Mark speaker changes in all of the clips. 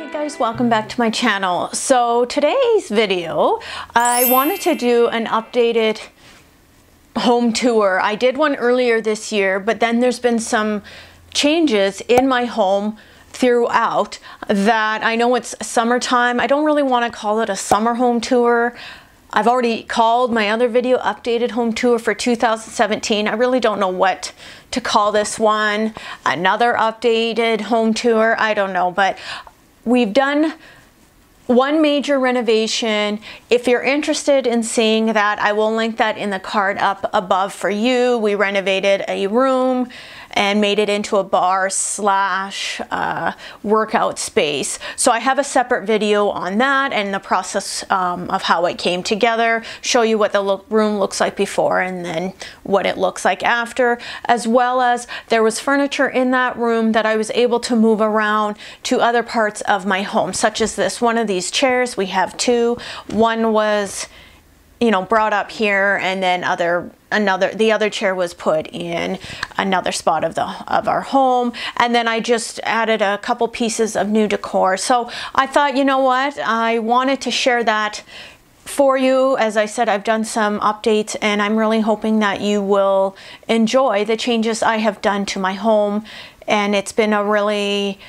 Speaker 1: Hey guys, welcome back to my channel. So today's video, I wanted to do an updated home tour. I did one earlier this year, but then there's been some changes in my home throughout that I know it's summertime. I don't really want to call it a summer home tour. I've already called my other video updated home tour for 2017. I really don't know what to call this one. Another updated home tour, I don't know, but we've done one major renovation. If you're interested in seeing that, I will link that in the card up above for you. We renovated a room and made it into a bar slash workout space. So I have a separate video on that and the process of how it came together, show you what the room looks like before and then what it looks like after, as well as there was furniture in that room that I was able to move around to other parts of my home, such as this one of these chairs. We have two. One was, you know, brought up here, and then the other chair was put in another spot of our home, and then I just added a couple pieces of new decor. So I thought, you know what, I wanted to share that for you. As I said, I've done some updates and I'm really hoping that you will enjoy the changes I have done to my home, and it's been a really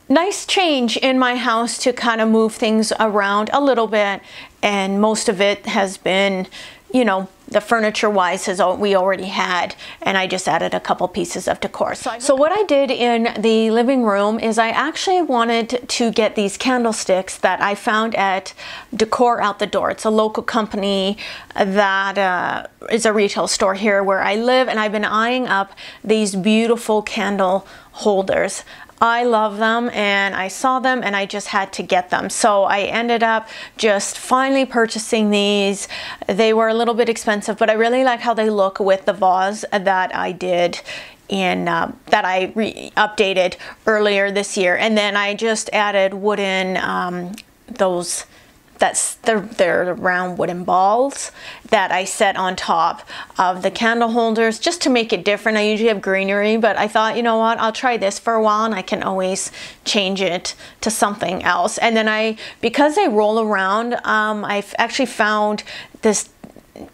Speaker 1: nice change in my house to kind of move things around a little bit, and most of it has been, you know, the furniture wise we already had, and I just added a couple pieces of decor. So what I did in the living room is I actually wanted to get these candlesticks that I found at Decor Out the Door. It's a local company that is a retail store here where I live, and I've been eyeing up these beautiful candle holders. I love them, and I saw them and I just had to get them. So I ended up just finally purchasing these. They were a little bit expensive, but I really like how they look with the vase that I did in that I updated earlier this year. And then I just added wooden they're round wooden balls that I set on top of the candle holders just to make it different. I usually have greenery, but I thought, you know what, I'll try this for a while and I can always change it to something else. And then because they roll around, I've actually found this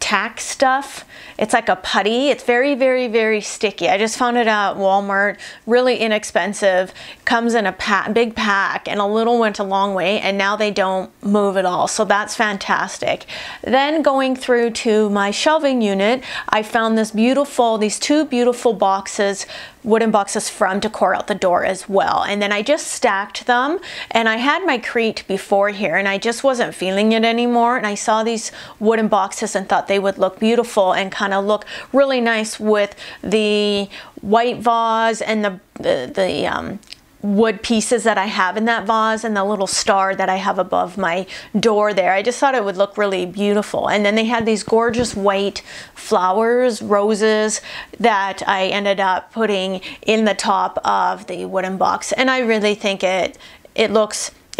Speaker 1: tack stuff. It's like a putty. It's very, very, very sticky. I just found it at Walmart, really inexpensive. Comes in a big pack, and a little went a long way, and now they don't move at all. So that's fantastic. Then going through to my shelving unit, I found these two beautiful boxes, wooden boxes from Decor Out the Door as well. And then I just stacked them, and I had my crate before here and I just wasn't feeling it anymore, and I saw these wooden boxes and thought they would look beautiful and kind of look really nice with the white vase and the wood pieces that I have in that vase and the little star that I have above my door there. I just thought it would look really beautiful. And then they had these gorgeous white flowers, roses, that I ended up putting in the top of the wooden box. And I really think it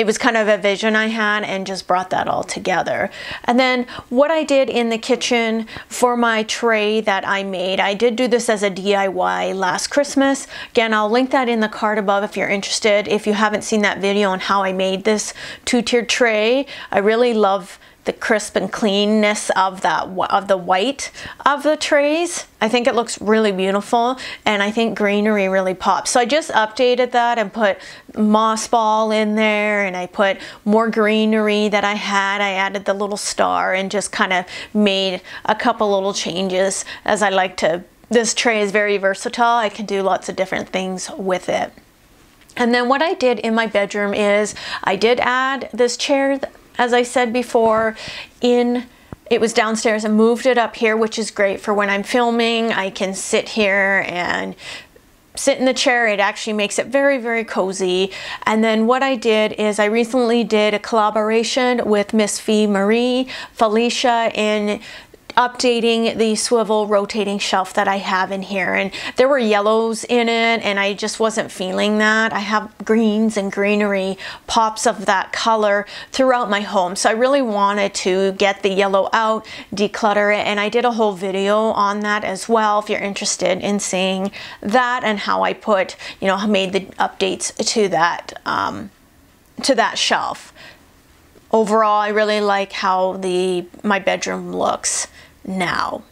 Speaker 1: was kind of a vision I had and just brought that all together. And then what I did in the kitchen for my tray that I made, I did do this as a DIY last Christmas. Again, I'll link that in the card above if you're interested. If you haven't seen that video on how I made this two-tiered tray, I really love the crisp and cleanness of the white of the trays. I think it looks really beautiful, and I think greenery really pops. So I just updated that and put moss ball in there, and I put more greenery that I had. I added the little star and just kind of made a couple little changes, as I like to. This tray is very versatile. I can do lots of different things with it. And then what I did in my bedroom is I did add this chair, as I said before, it was downstairs, and moved it up here, which is great for when I'm filming. I can sit here and sit in the chair. It actually makes it very, very cozy. And then what I did is I recently did a collaboration with Miss Fee Marie Felicia in updating the swivel rotating shelf that I have in here, and there were yellows in it and I just wasn't feeling that. I have greens and greenery, pops of that color throughout my home, so I really wanted to get the yellow out, declutter it, and I did a whole video on that as well if you're interested in seeing that and how I put, you know, made the updates to that that shelf. Overall, I really like how my bedroom looks now.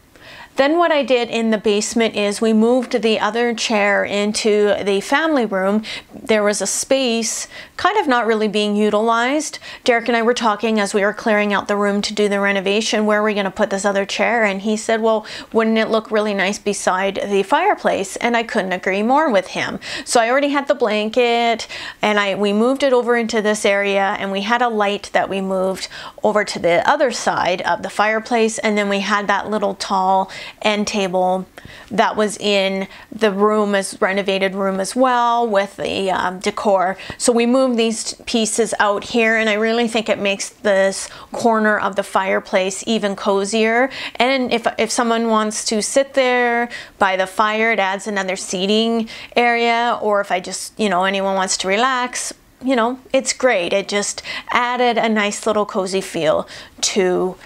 Speaker 1: Then what I did in the basement is we moved the other chair into the family room. There was a space kind of not really being utilized. Derek and I were talking as we were clearing out the room to do the renovation, where are we going to put this other chair? And he said, well, wouldn't it look really nice beside the fireplace? And I couldn't agree more with him. So I already had the blanket, and we moved it over into this area, and we had a light that we moved over to the other side of the fireplace, and then we had that little tall end table that was in the room, as renovated room as well, with the decor. So we moved these pieces out here, and I really think it makes this corner of the fireplace even cozier. And if someone wants to sit there by the fire, it adds another seating area. Or if I just, anyone wants to relax, it's great. It just added a nice little cozy feel to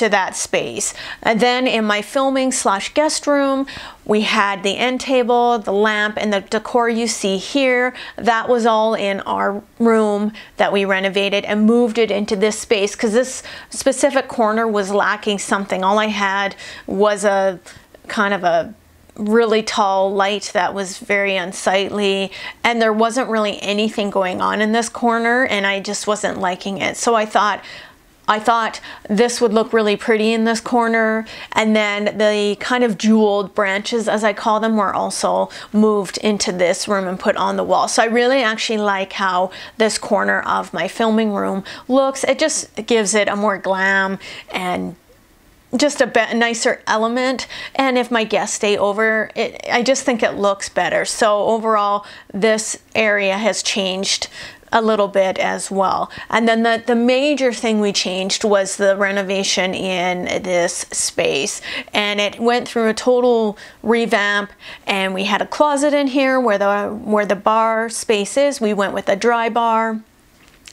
Speaker 1: that space. And then in my filming / guest room, we had the end table, the lamp, and the decor you see here. That was all in our room that we renovated and moved it into this space, because this specific corner was lacking something. All I had was a kind of a really tall light that was very unsightly, and there wasn't really anything going on in this corner, and I just wasn't liking it. So I thought this would look really pretty in this corner. And then the kind of jeweled branches, as I call them, were also moved into this room and put on the wall. So I really actually like how this corner of my filming room looks. It just gives it a more glam and just a nicer element. And if my guests stay over, I just think it looks better. So overall, this area has changed a little bit as well. And then the major thing we changed was the renovation in this space, and it went through a total revamp. And we had a closet in here where the bar space is. We went with a dry bar.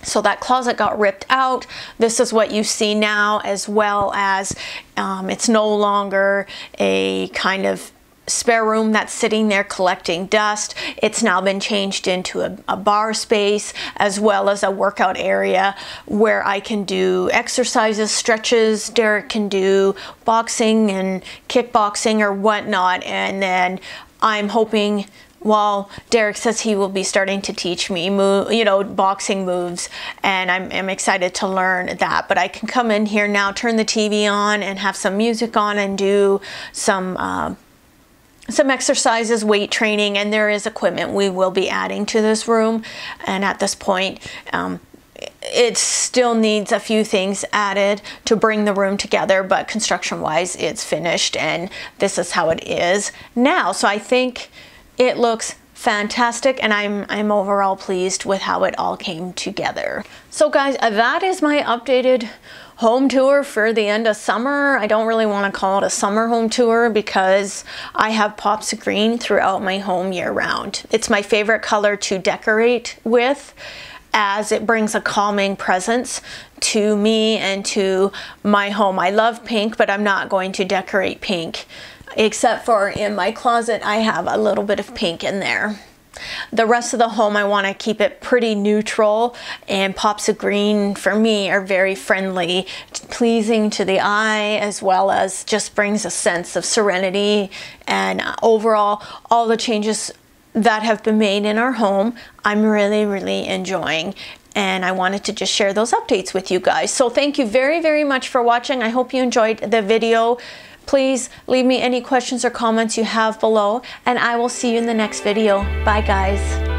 Speaker 1: So that closet got ripped out. This is what you see now, as well as it's no longer a kind of spare room that's sitting there collecting dust. It's now been changed into a bar space, as well as a workout area where I can do exercises, stretches. Derek can do boxing and kickboxing or whatnot. And then I'm hoping, well, Derek says he will be starting to teach me boxing moves, and I'm excited to learn that. But I can come in here now, turn the TV on, and have some music on, and do some exercises, weight training. And there is equipment we will be adding to this room. And at this point, it still needs a few things added to bring the room together, but construction wise, it's finished, and this is how it is now. So I think it looks fantastic, and I'm overall pleased with how it all came together. So guys, that is my updated home tour for the end of summer. I don't really want to call it a summer home tour because I have pops of green throughout my home year round. It's my favorite color to decorate with, as it brings a calming presence to me and to my home. I love pink, but I'm not going to decorate pink, except for in my closet. I have a little bit of pink in there. The rest of the home, I want to keep it pretty neutral, and pops of green for me are very friendly, pleasing to the eye, as well as just brings a sense of serenity. And overall, all the changes that have been made in our home, I'm really enjoying. And I wanted to just share those updates with you guys. So thank you very much for watching. I hope you enjoyed the video. Please leave me any questions or comments you have below, and I will see you in the next video. Bye guys.